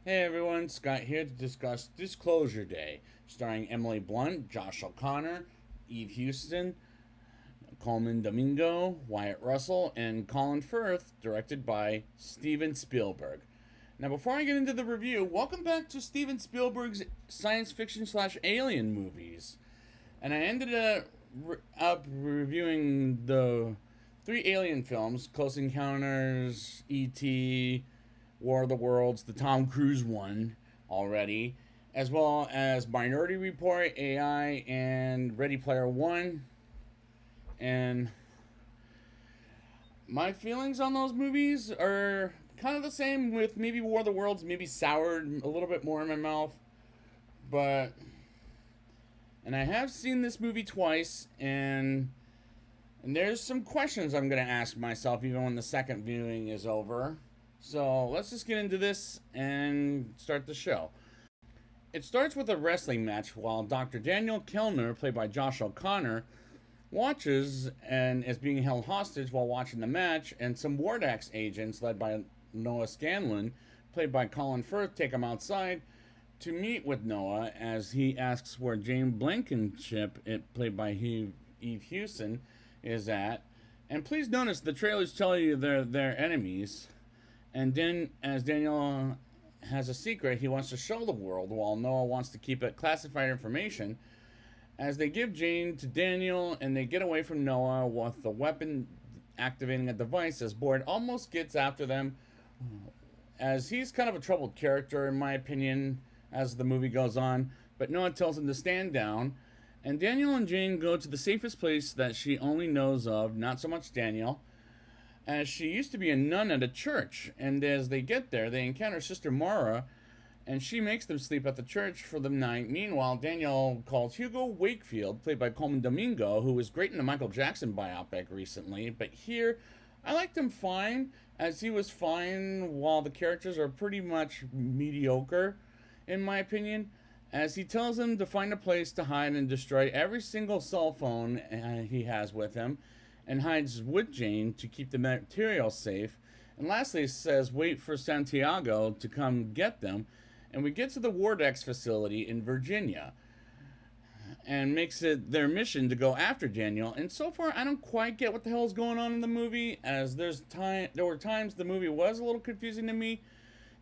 Hey everyone, Scott here to discuss Disclosure Day, starring Emily Blunt, Josh O'Connor, Eve Houston, Coleman Domingo, Wyatt Russell, and Colin Firth, directed by Steven Spielberg. Now, before I get into the review, welcome back to Steven Spielberg's science fiction slash alien movies. And I ended up reviewing the three alien films: Close Encounters, E.T., War of the Worlds, the Tom Cruise one already, as well as Minority Report, AI, and Ready Player One. And my feelings on those movies are kind of the same, with maybe War of the Worlds maybe soured a little bit more in my mouth. But and I have seen this movie twice, and there's some questions I'm going to ask myself even when the second viewing is over. So let's just get into this and start the show. It starts with a wrestling match while Dr. Daniel Kellner, played by Josh O'Connor, watches and is being held hostage while watching the match, and some Wardax agents led by Noah Scanlon, played by Colin Firth, take him outside to meet with Noah as he asks where Jane Blankenship, played by Eve Houston, is at. And please notice the trailers tell you they're enemies. And then, as Daniel has a secret he wants to show the world, while Noah wants to keep it classified information, as they give Jane to Daniel and they get away from Noah with the weapon activating a device, as Boyd almost gets after them, as he's kind of a troubled character in my opinion as the movie goes on. But Noah tells him to stand down, and Daniel and Jane go to the safest place that she only knows of, not so much Daniel, as she used to be a nun at a church. And as they get there, they encounter Sister Mara, and she makes them sleep at the church for the night. Meanwhile, Daniel calls Hugo Wakefield, played by Coleman Domingo, who was great in the Michael Jackson biopic recently, but here I liked him fine, as he was fine while the characters are pretty much mediocre, in my opinion, as he tells him to find a place to hide and destroy every single cell phone he has with him, and hides with Jane to keep the material safe. And lastly, he says wait for Santiago to come get them. And we get to the Wardex facility in Virginia, and makes it their mission to go after Daniel. And so far, I don't quite get what the hell is going on in the movie, as there were times the movie was a little confusing to me.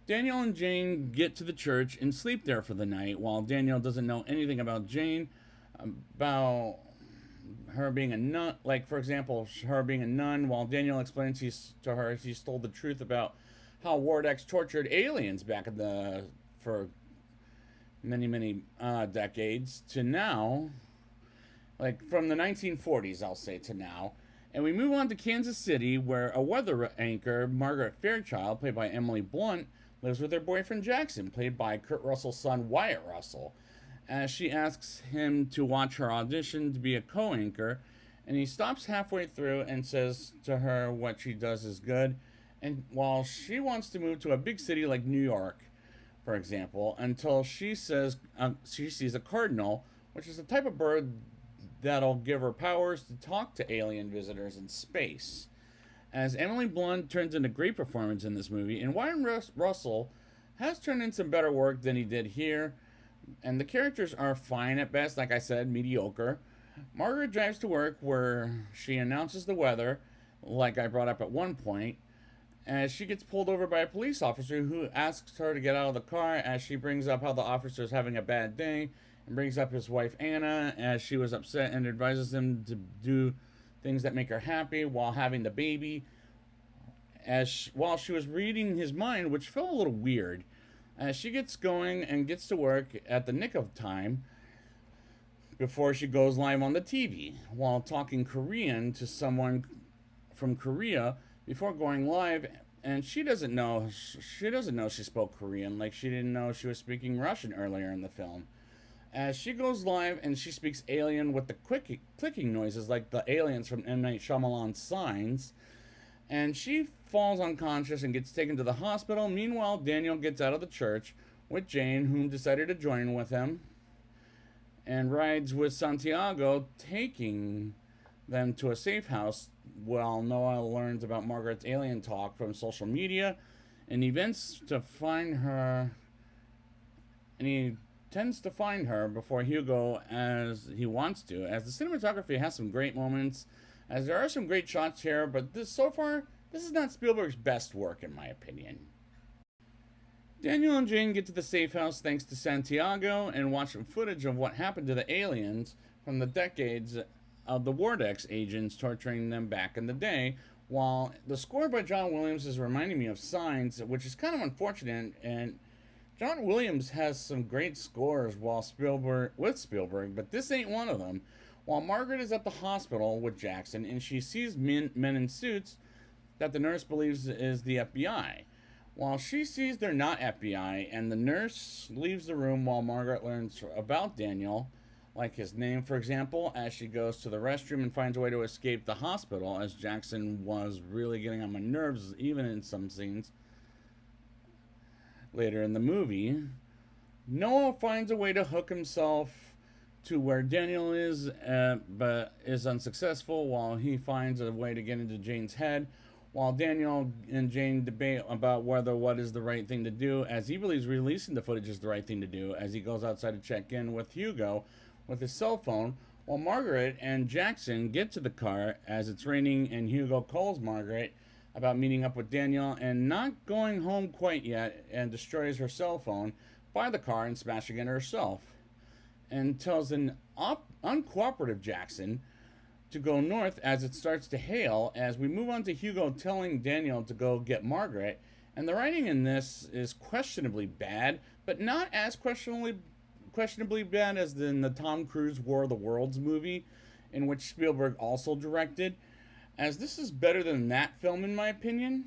Daniel and Jane get to the church and sleep there for the night, while Daniel doesn't know anything about Jane, about her being a nun, like for example, her being a nun, while Daniel explains to her he's told the truth about how Wardex tortured aliens back for many decades to now, like from the 1940s, I'll say, to now. And we move on to Kansas City, where a weather anchor, Margaret Fairchild, played by Emily Blunt, lives with her boyfriend Jackson, played by Kurt Russell's son Wyatt Russell, as she asks him to watch her audition to be a co-anchor, and he stops halfway through and says to her what she does is good, and while she wants to move to a big city like New York, for example, until she says she sees a cardinal, which is a type of bird that'll give her powers to talk to alien visitors in space. As Emily Blunt turns in a great performance in this movie, and Wyatt Russell has turned in some better work than he did here, and the characters are fine at best, like I said, mediocre. Margaret drives to work, where she announces the weather, like I brought up at one point, as she gets pulled over by a police officer who asks her to get out of the car, as she brings up how the officer is having a bad day, and brings up his wife Anna, as she was upset, and advises him to do things that make her happy while having the baby, while she was reading his mind, which felt a little weird. As she gets going and gets to work at the nick of time before she goes live on the TV, while talking Korean to someone from Korea before going live, and she doesn't know she spoke Korean, like she didn't know she was speaking Russian earlier in the film. As she goes live and she speaks alien with the clicking noises like the aliens from M. Night Shyamalan's Signs, and she falls unconscious and gets taken to the hospital. Meanwhile, Daniel gets out of the church with Jane, whom decided to join with him, and rides with Santiago, taking them to a safe house, while Noah learns about Margaret's alien talk from social media and events to find her and he tends to find her before Hugo as he wants to, as the cinematography has some great moments, as there are some great shots here, but this is not Spielberg's best work in my opinion. Daniel and Jane get to the safe house thanks to Santiago and watch some footage of what happened to the aliens from the decades of the Wardex agents torturing them back in the day, while the score by John Williams is reminding me of Signs, which is kind of unfortunate, and John Williams has some great scores with Spielberg, but this ain't one of them. While Margaret is at the hospital with Jackson and she sees men in suits that the nurse believes is the FBI. While she sees they're not FBI, and the nurse leaves the room while Margaret learns about Daniel, like his name, for example, as she goes to the restroom and finds a way to escape the hospital, as Jackson was really getting on my nerves, even in some scenes later in the movie. Noah finds a way to hook himself to where Daniel is, but is unsuccessful, while he finds a way to get into Jane's head, while Daniel and Jane debate about whether what is the right thing to do, as he believes releasing the footage is the right thing to do, as he goes outside to check in with Hugo with his cell phone, while Margaret and Jackson get to the car as it's raining, and Hugo calls Margaret about meeting up with Daniel and not going home quite yet, and destroys her cell phone by the car and smashing it herself, and tells an uncooperative Jackson to go north as it starts to hail, as we move on to Hugo telling Daniel to go get Margaret. And the writing in this is questionably bad, but not as questionably bad as in the Tom Cruise War of the Worlds movie, in which Spielberg also directed, as this is better than that film in my opinion.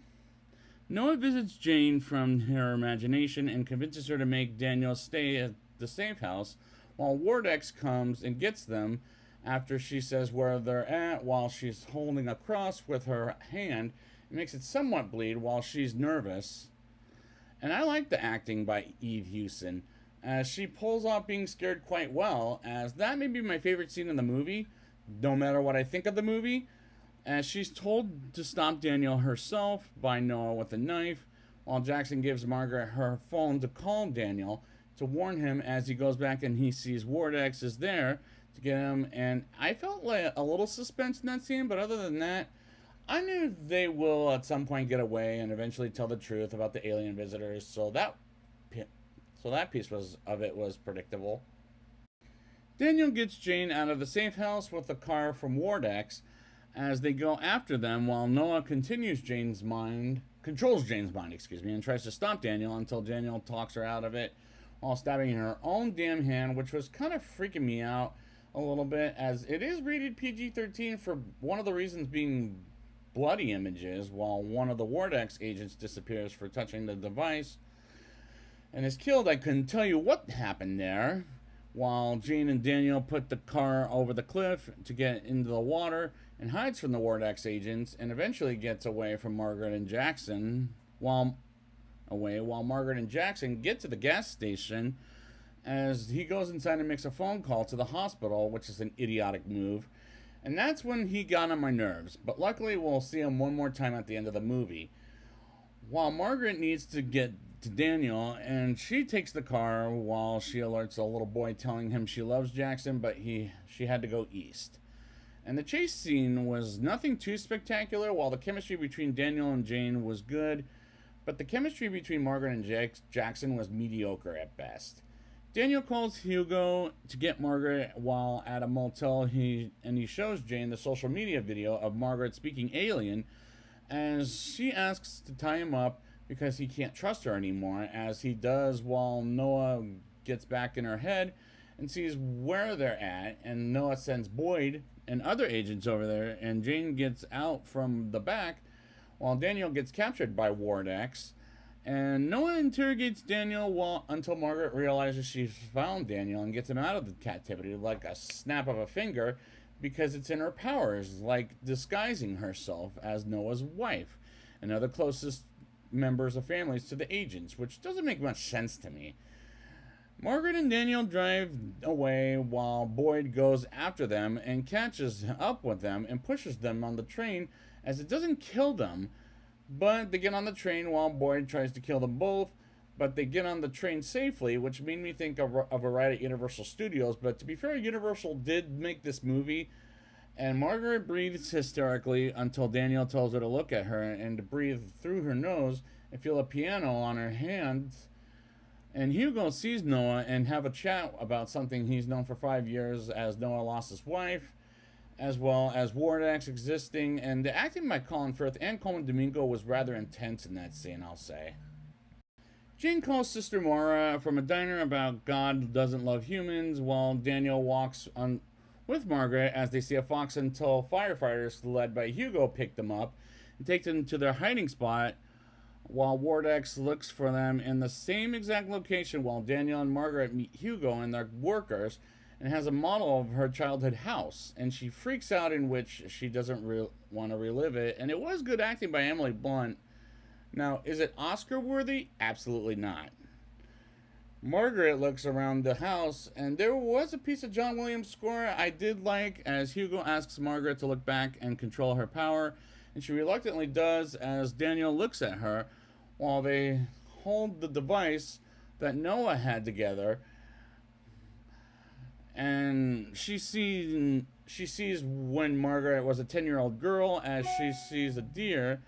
Noah visits Jane from her imagination and convinces her to make Daniel stay at the safe house, while Wardex comes and gets them after she says where they're at, while she's holding a cross with her hand. It makes it somewhat bleed while she's nervous. And I like the acting by Eve Hewson, as she pulls off being scared quite well, as that may be my favorite scene in the movie, no matter what I think of the movie, as she's told to stop Daniel herself by Noah with a knife, while Jackson gives Margaret her phone to call Daniel to warn him as he goes back and he sees Wardex is there to get him. And I felt like a little suspense in that scene, but other than that, I knew they will at some point get away and eventually tell the truth about the alien visitors, so that piece of it was predictable. Daniel gets Jane out of the safe house with the car from Wardex as they go after them, while Noah controls Jane's mind, and tries to stop Daniel until Daniel talks her out of it while stabbing her own damn hand, which was kind of freaking me out a little bit, as it is rated PG-13 for one of the reasons being bloody images, while one of the Wardex agents disappears for touching the device and is killed. I couldn't tell you what happened there, while Jane and Daniel put the car over the cliff to get into the water and hides from the Wardex agents, and eventually gets away from Margaret and Jackson, while Margaret and Jackson get to the gas station as he goes inside and makes a phone call to the hospital, which is an idiotic move. And that's when he got on my nerves, but luckily we'll see him one more time at the end of the movie. While Margaret needs to get to Daniel, and she takes the car while she alerts a little boy telling him she loves Jackson, but she had to go east. And the chase scene was nothing too spectacular, while the chemistry between Daniel and Jane was good, but the chemistry between Margaret and Jackson was mediocre at best. Daniel calls Hugo to get Margaret while at a motel, he shows Jane the social media video of Margaret speaking alien, as she asks to tie him up because he can't trust her anymore, as he does while Noah gets back in her head and sees where they're at, and Noah sends Boyd and other agents over there, and Jane gets out from the back while Daniel gets captured by Wardex. And Noah interrogates Daniel until Margaret realizes she's found Daniel and gets him out of the captivity like a snap of a finger, because it's in her powers, like disguising herself as Noah's wife and other closest members of families to the agents, which doesn't make much sense to me. Margaret and Daniel drive away while Boyd goes after them and catches up with them and pushes them on the train, as it doesn't kill them, but they get on the train while Boyd tries to kill them both, but they get on the train safely, which made me think of a ride at Universal Studios. But to be fair, Universal did make this movie, and Margaret breathes hysterically until Daniel tells her to look at her and to breathe through her nose and feel a piano on her hand. And Hugo sees Noah and have a chat about something he's known for 5 years, as Noah lost his wife, as well as Ward X existing. And the acting by Colin Firth and Coleman Domingo was rather intense in that scene, I'll say. Jane calls Sister Mara from a diner about God doesn't love humans, while Daniel walks on with Margaret as they see a fox until firefighters led by Hugo pick them up and take them to their hiding spot, while Ward X looks for them in the same exact location while Daniel and Margaret meet Hugo and their workers, and has a model of her childhood house, and she freaks out, in which she doesn't want to relive it. And it was good acting by Emily Blunt. Now, is it Oscar worthy? Absolutely not. Margaret looks around the house, and there was a piece of John Williams' score I did like, as Hugo asks Margaret to look back and control her power, and she reluctantly does as Daniel looks at her while they hold the device that Noah had together. And she sees when Margaret was a 10-year-old girl, as she sees a deer,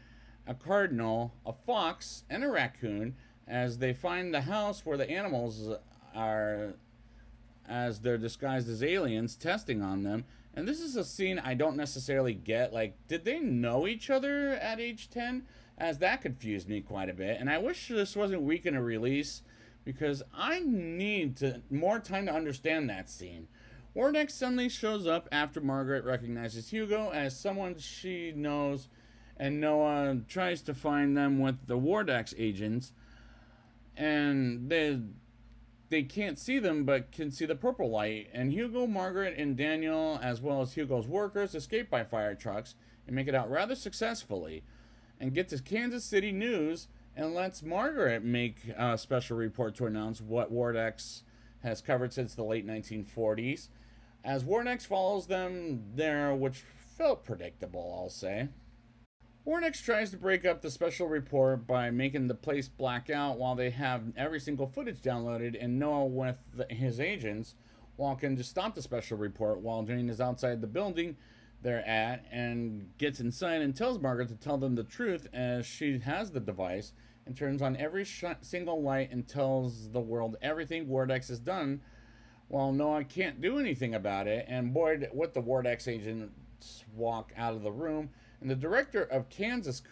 a cardinal, a fox, and a raccoon, as they find the house where the animals are, as they're disguised as aliens, testing on them. And this is a scene I don't necessarily get. Like, did they know each other at age 10? As that confused me quite a bit. And I wish this wasn't weekend of release, because I need more time to understand that scene. Ward X suddenly shows up after Margaret recognizes Hugo as someone she knows, and Noah tries to find them with the Ward X agents, and they can't see them but can see the purple light. And Hugo, Margaret, and Daniel, as well as Hugo's workers, escape by fire trucks and make it out rather successfully, and get to Kansas City News and lets Margaret make a special report to announce what Ward X has covered since the late 1940s, as Ward X follows them there, which felt predictable, I'll say. Ward X tries to break up the special report by making the place black out while they have every single footage downloaded, and Noah with his agents walk in to stop the special report while Jane is outside the building they're at, and gets inside and tells Margaret to tell them the truth, as she has the device and turns on every single light and tells the world everything Ward X has done, while Noah can't do anything about it. And boy, with the Ward X agents walk out of the room, and the director of Kansas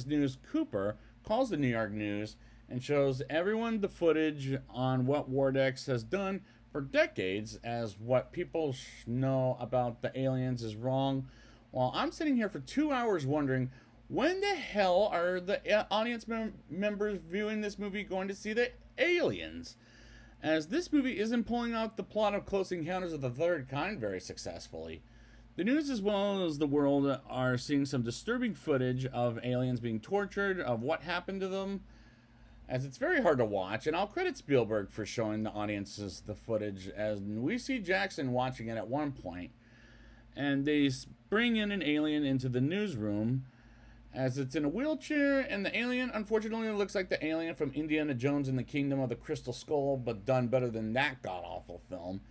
News, Cooper, calls the New York News and shows everyone the footage on what Ward X has done for decades, as what people know about the aliens is wrong. While I'm sitting here for 2 hours wondering, when the hell are the audience members viewing this movie going to see the aliens? As this movie isn't pulling out the plot of Close Encounters of the Third Kind very successfully. The news as well as the world are seeing some disturbing footage of aliens being tortured, of what happened to them, as it's very hard to watch. And I'll credit Spielberg for showing the audiences the footage, as we see Jackson watching it at one point, and they bring in an alien into the newsroom, as it's in a wheelchair, and the alien unfortunately looks like the alien from Indiana Jones and the Kingdom of the Crystal Skull, but done better than that god-awful film,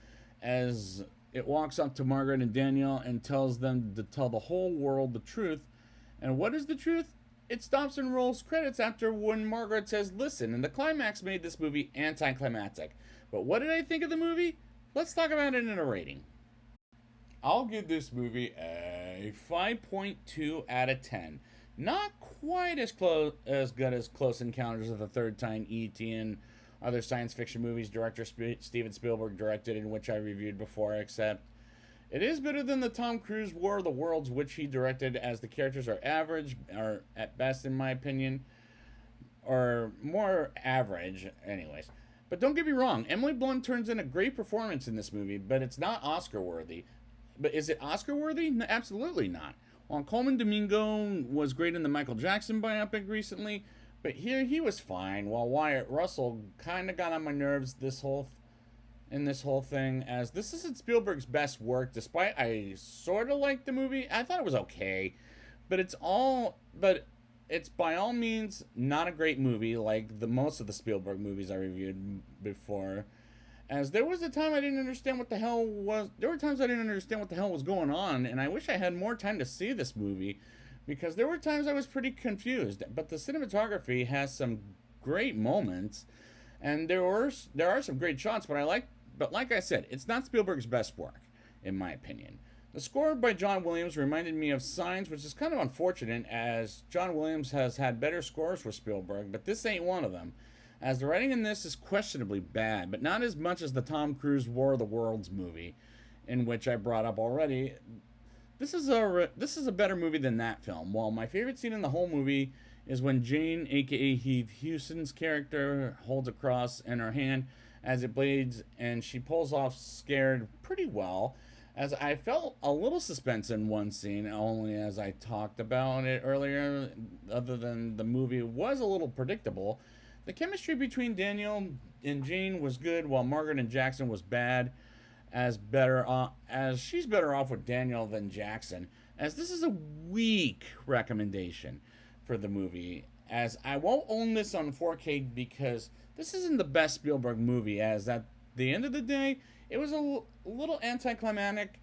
as it walks up to Margaret and Daniel and tells them to tell the whole world the truth. And what is the truth? It stops and rolls credits after when Margaret says, listen, and the climax made this movie anticlimactic. But what did I think of the movie? Let's talk about it in a rating. I'll give this movie a 5.2 out of 10. Not quite as good as Close Encounters of the Third Kind, E.T., and other science fiction movies director Steven Spielberg directed, in which I reviewed before, except it is better than the Tom Cruise War of the Worlds, which he directed, as the characters are average, or at best in my opinion, or more average anyways. But don't get me wrong, Emily Blunt turns in a great performance in this movie, but it's not Oscar worthy. But is it Oscar worthy? No, absolutely not. While Coleman Domingo was great in the Michael Jackson biopic recently, but here he was fine, while Wyatt Russell kind of got on my nerves in this whole thing, as this isn't Spielberg's best work. Despite I sort of liked the movie, I thought it was okay, but it's by all means not a great movie like the most of the Spielberg movies I reviewed before. As there was a time I didn't understand what the hell was. There were times I didn't understand what the hell was going on, and I wish I had more time to see this movie, because there were times I was pretty confused. But the cinematography has some great moments, and there are some great shots. But like I said, it's not Spielberg's best work, in my opinion. The score by John Williams reminded me of Signs, which is kind of unfortunate, as John Williams has had better scores for Spielberg, but this ain't one of them. As the writing in this is questionably bad, but not as much as the Tom Cruise War of the Worlds movie, in which I brought up already. This is a better movie than that film. While my favorite scene in the whole movie is when Jane, aka Heath Houston's character, holds a cross in her hand as it blades, and she pulls off scared pretty well. As I felt a little suspense in one scene, only as I talked about it earlier, other than the movie was a little predictable. The chemistry between Daniel and Jane was good, while Margaret and Jackson was bad. As she's better off with Daniel than Jackson. As this is a weak recommendation for the movie, as I won't own this on 4K because this isn't the best Spielberg movie. As at the end of the day, it was a little anticlimactic,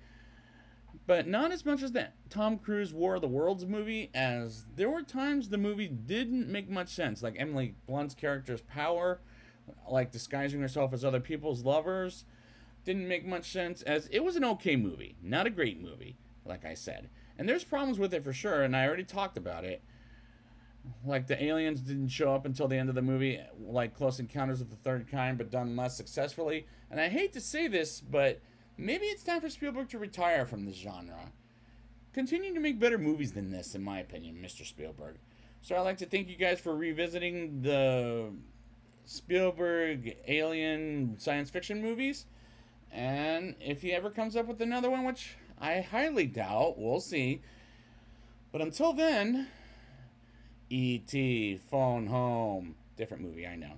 but not as much as that Tom Cruise War of the Worlds movie, as there were times the movie didn't make much sense, like Emily Blunt's character's power, like disguising herself as other people's lovers, didn't make much sense, as it was an okay movie, not a great movie, like I said. And there's problems with it for sure, and I already talked about it. Like the aliens didn't show up until the end of the movie, like Close Encounters of the Third Kind, but done less successfully. And I hate to say this, but maybe it's time for Spielberg to retire from this genre. Continue to make better movies than this, in my opinion, Mr. Spielberg. So I'd like to thank you guys for revisiting the Spielberg alien science fiction movies. And if he ever comes up with another one, which I highly doubt, we'll see. But until then, E.T. Phone Home. Different movie, I know.